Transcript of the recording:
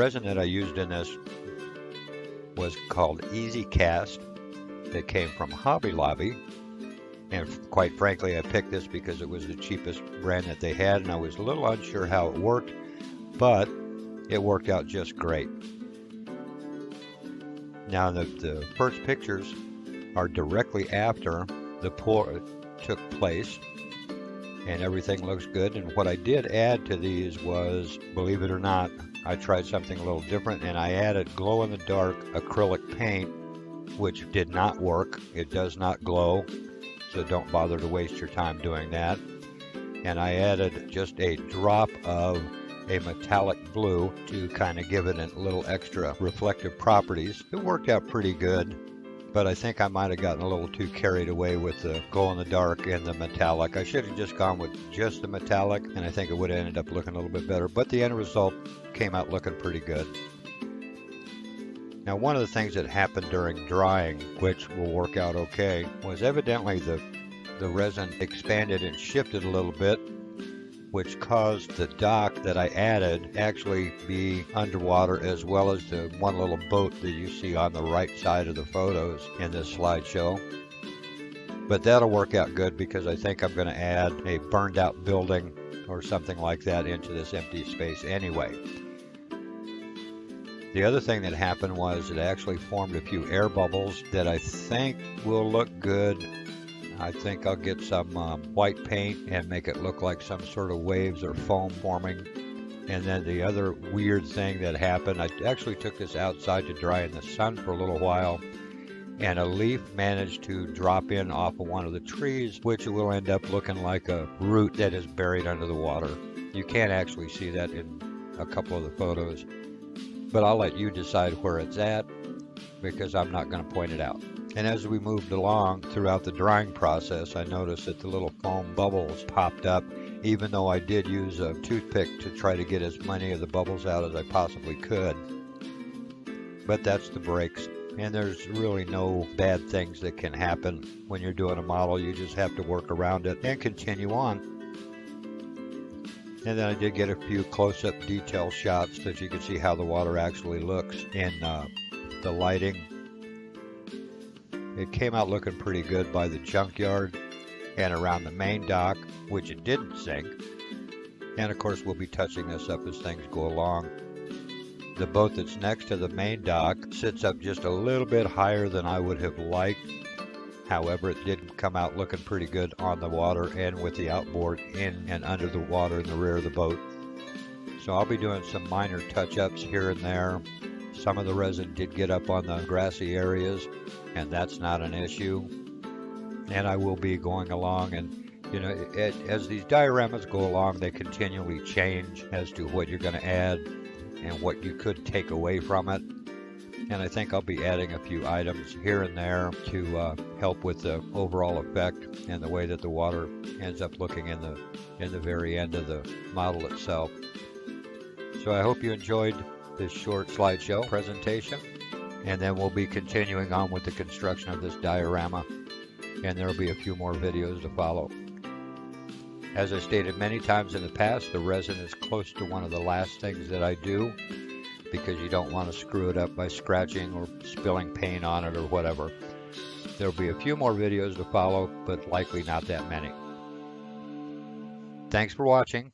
resin that I used in this was called Easy Cast. That came from Hobby Lobby. And quite frankly, I picked this because it was the cheapest brand that they had, and I was a little unsure how it worked, but it worked out just great. Now the first pictures are directly after the pour took place, and everything looks good. And what I did add to these was, believe it or not, I tried something a little different, and I added glow-in-the-dark acrylic paint, which did not work. It does not glow, so don't bother to waste your time doing that. And I added just a drop of a metallic blue to kind of give it a little extra reflective properties. It worked out pretty good, but I think I might have gotten a little too carried away with the glow-in-the-dark and the metallic. I should have just gone with just the metallic, and I think it would have ended up looking a little bit better, but the end result came out looking pretty good. Now, one of the things that happened during drying, which will work out okay, was evidently the resin expanded and shifted a little bit, which caused the dock that I added actually be underwater, as well as the one little boat that you see on the right side of the photos in this slideshow. But that'll work out good because I think I'm going to add a burned out building or something like that into this empty space anyway. The other thing that happened was it actually formed a few air bubbles that I think will look good. I think I'll get some white paint and make it look like some sort of waves or foam forming. And then the other weird thing that happened, I actually took this outside to dry in the sun for a little while, and a leaf managed to drop in off of one of the trees, which will end up looking like a root that is buried under the water. You can't actually see that in a couple of the photos, but I'll let you decide where it's at because I'm not going to point it out. And as we moved along throughout the drying process, I noticed that the little foam bubbles popped up, even though I did use a toothpick to try to get as many of the bubbles out as I possibly could. But that's the breaks, and there's really no bad things that can happen when you're doing a model. You just have to work around it and continue on. And then I did get a few close-up detail shots that you can see how the water actually looks in the lighting. It came out looking pretty good by the junkyard and around the main dock, which it didn't sink. And of course we'll be touching this up as things go along. The boat that's next to the main dock sits up just a little bit higher than I would have liked. However, it did come out looking pretty good on the water and with the outboard in and under the water in the rear of the boat. So I'll be doing some minor touch-ups here and there. Some of the resin did get up on the grassy areas, and that's not an issue. And I will be going along, and you know, as these dioramas go along, they continually change as to what you're going to add and what you could take away from it. And I think I'll be adding a few items here and there to help with the overall effect and the way that the water ends up looking in the very end of the model itself. So I hope you enjoyed this short slideshow presentation, and then we'll be continuing on with the construction of this diorama, and there will be a few more videos to follow. As I stated many times in the past, the resin is close to one of the last things that I do, because you don't want to screw it up by scratching or spilling paint on it or whatever. There will be a few more videos to follow, but likely not that many. Thanks for watching.